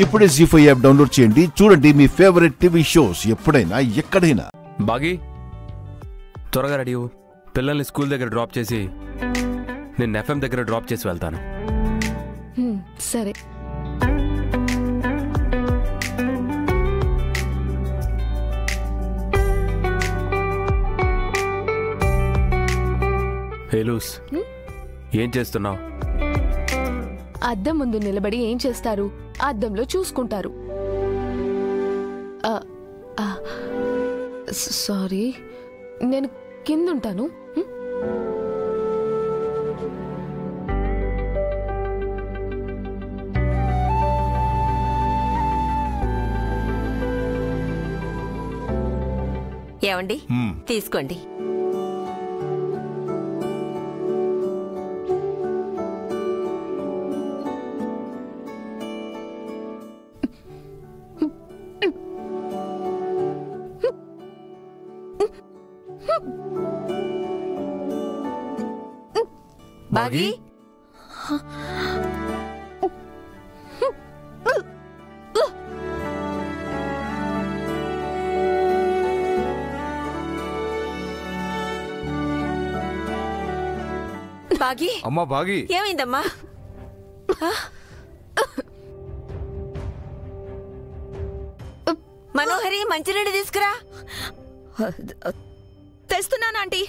ఇప్పుడే జీ5 app download చేయండి. చూడండి మీ ఫేవరెట్ టీవీ షోస్ ఎప్పుడైనా ఎక్కడైనా. బాగి త్వరగా రెడీ అవ్వు. పిల్లల్ని స్కూల్ దగ్గర డ్రాప్ చేసి నేను ఎఫ్ఎం దగ్గర డ్రాప్ చేసి వెళ్తాను. సరే. హే లూస్, ఏం చేస్తున్నావు? అద్దం ముందు నిలబడి ఏం చేస్తారు? అద్దంలో చూసుకుంటారు. సారీ, నేను కిందుంటాను. ఏమండి, తీసుకోండి. బాగి, బాగి, అమ్మా బాగి, ఏమైందమ్మా? మనోహరి, మంచినీళ్ళు తీసుకురా. తెస్తున్నాను ఆంటీ.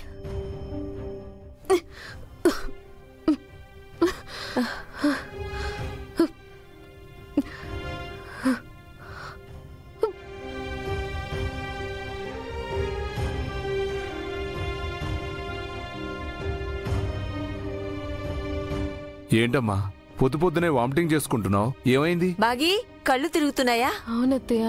ఏంటమ్మా పొద్దు పొద్దునే వామిటింగ్ చేసుకుంటున్నావు? ఏమైంది? బాగి, కళ్ళు తిరుగుతున్నాయా? అవునత్తయ్య.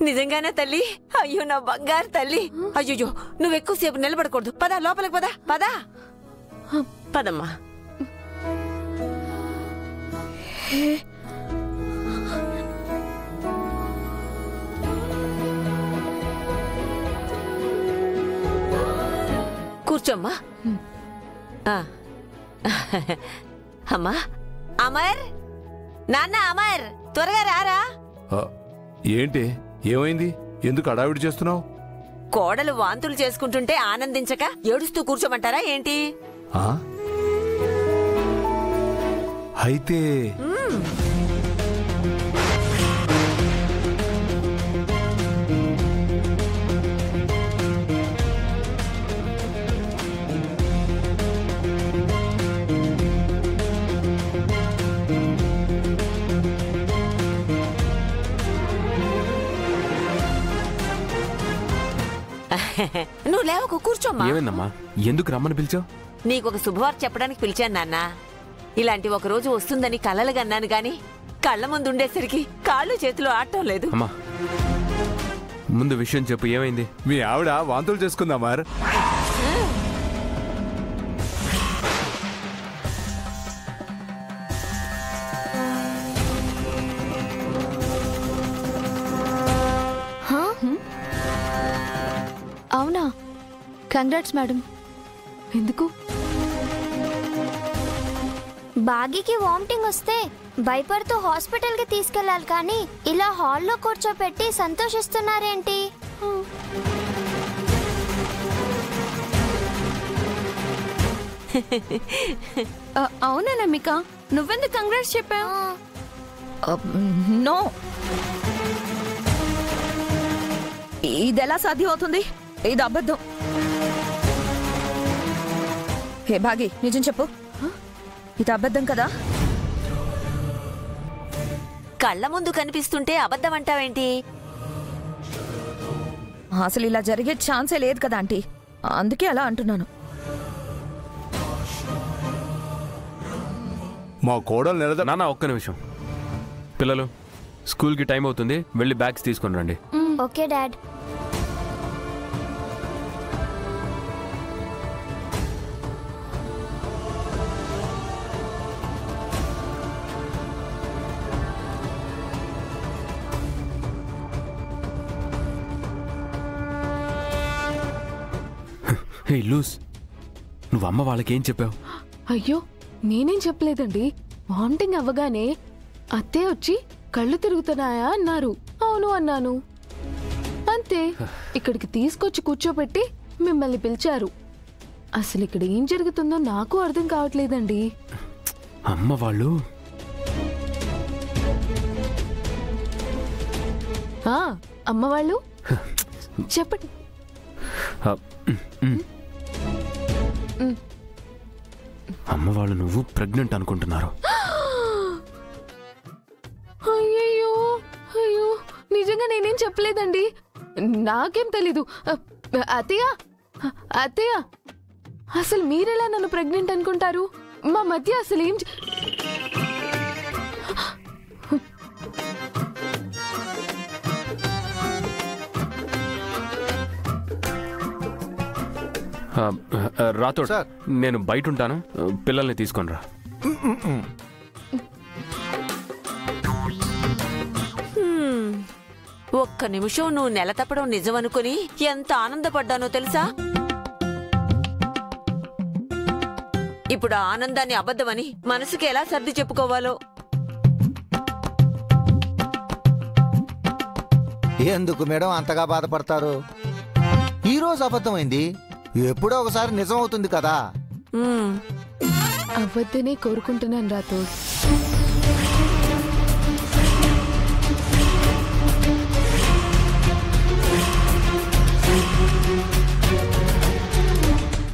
నిజంగానే తల్లి? అయ్యో నా బంగారు తల్లి. అయ్యో, నువ్వు ఎక్కువసేపు నిలబడకూడదు. పద, లోపలికి పద. పద పదమ్మా. కూర్చోమ్మా. అమ్మా, అమర్, నాన్న అమర్, త్వరగా రారా. ఏంటి, ఏమైంది? ఎందుకు అడావిడి చేస్తున్నావు? కోడలు వాంతులు చేసుకుంటుంటే ఆనందించక ఏడుస్తూ కూర్చోమంటారా ఏంటి? అయితే నువ్వు లేవకు, కూర్చోమ్మా. ఏమైందమ్మా? ఎందుకు రమ్మని పిలిచావు? నీకొక శుభవార్త చెప్పడానికి పిలిచాను నాన్న. ఇలాంటి ఒక రోజు వస్తుందని కలలుగా అన్నాను గాని కళ్ళ ముందు ఉండేసరికి కాళ్ళు చేతులు ఆడటం లేదు. అమ్మా, ముందు విషయం చెప్పు, ఏమైంది? మీ ఆవిడ వాంతులు చేసుకుందా మరి? అవునా? Congrats madam. ఎందుకు? బాగీకి వామిటింగ్ వస్తే భయపడుతూ హాస్పిటల్కి తీసుకెళ్లాలి, కానీ ఇలా హాల్లో కూర్చోపెట్టి సంతోషిస్తున్నారేంటి? అవునా నమిక, నువ్వెందుకు కంగ్రాట్స్ చెప్పావు? నో, ఇదెలా సాధ్యం అవుతుంది? ఇది అబద్ధం. హే భాగి, నిజం చెప్పు, ఇది అబద్ధం కదా? కళ్ళ ముందు కనిపిస్తుంటే అబద్ధం అంటావేంటి? అసలు ఇలా జరిగే ఛాన్సే లేదు కదా ఆంటీ, అందుకే అలా అంటున్నాను. మా కోడలు నిలద. నాన్న, ఒక్క నిమిషం. పిల్లలు, స్కూల్కి టైం అవుతుంది, వెళ్ళి బ్యాగ్స్ తీసుకొని రండి. Okay dad. హే లూస్, నువ్వు అమ్మ వాళ్ళకేం చెప్పావు? అయ్యో, నేనేం చెప్పలేదండి. వామిటింగ్ అవ్వగానే అత్తే వచ్చి కళ్ళు తిరుగుతున్నాయా అన్నారు. అవును అన్నాను. అంతే. ఇక్కడికి తీసుకొచ్చి కూర్చోబెట్టి మిమ్మల్ని పిలిచారు. అసలు ఇక్కడ ఏం జరుగుతుందో నాకు అర్థం కావట్లేదండి. అమ్మ వాళ్ళు అమ్మ వాళ్ళు చెప్పండి. అమ్మ వాళ్ళు నువ్వు ప్రెగ్నెంట్ అనుకుంటున్నారు. అయ్యో అయ్యో, నిజంగా నేనేం చెప్పలేదండి. నాకేం తెలీదు. అత్తయ్య అత్తయ్య, అసలు మీరెలా నన్ను ప్రెగ్నెంట్ అనుకుంటారు? మా మధ్య అసలు ఏం రాతోడ్, నేను బయట ఉంటాను, పిల్లల్ని తీసుకొని రా. ఒక్క నిమిషం నువ్వు నెల తప్పడం నిజమనుకుని ఎంత ఆనందపడ్డానో తెలుసా? ఇప్పుడు ఆ ఆనందాన్ని అబద్ధమని మనసుకి ఎలా సర్ది చెప్పుకోవాలో. ఎందుకు మేడం అంతగా బాధపడతారు? ఈ రోజు అబద్ధమైంది, ఎప్పుడో ఒకసారి నిజం అవుతుంది కదా. అబద్ధనే కోరుకుంటున్నాను రాతోడ్.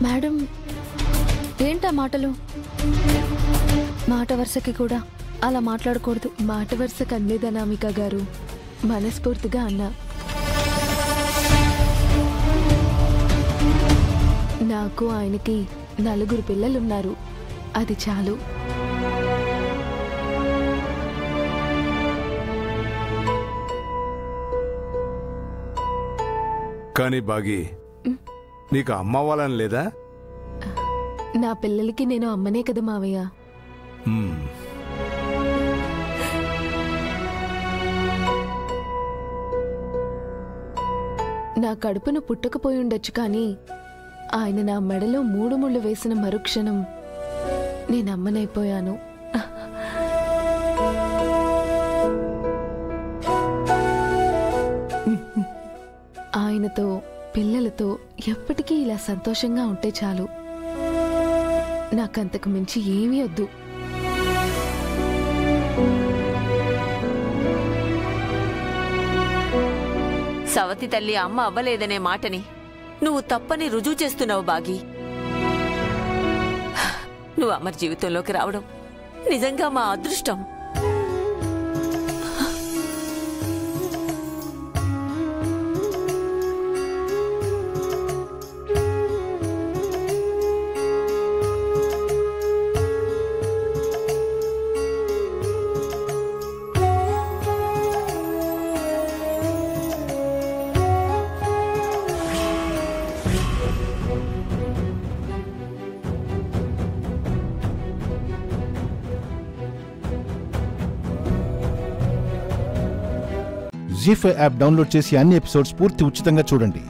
మేడం, ఏంటా మాటలు? మాట వరుసకి కూడా అలా మాట్లాడకూడదు. మాట వరుసకు అనలేదు అనామిక గారు, మనస్ఫూర్తిగా అన్నా. నాకు ఆయనకి 4 పిల్లలున్నారు, అది చాలు. కానీ బాగి, నీకు అమ్మ వాళ్ళని లేదా? నా పిల్లలకి నేను అమ్మనే కదా మావయ్య. నా కడుపును పుట్టకపోయి ఉండొచ్చు, కానీ ఆయన నా మెడలో 3 ముళ్ళు వేసిన మరుక్షణం నేను అమ్మనైపోయాను. ఆయనతో పిల్లలతో ఎప్పటికీ ఇలా సంతోషంగా ఉంటే చాలు. నాకంతకు మించి ఏమీ వద్దు. సవతి తల్లి అమ్మ అవ్వలేదనే మాటని నువ్వు తప్పని రుజువు చేస్తున్నావు బాగి. నువ్వు అమర్ జీవితంలోకి రావడం నిజంగా మా అదృష్టం. జీ5 యాప్ డౌన్లోడ్ చేసి అన్ని ఎపిసోడ్స్ పూర్తి ఉచితంగా చూడండి.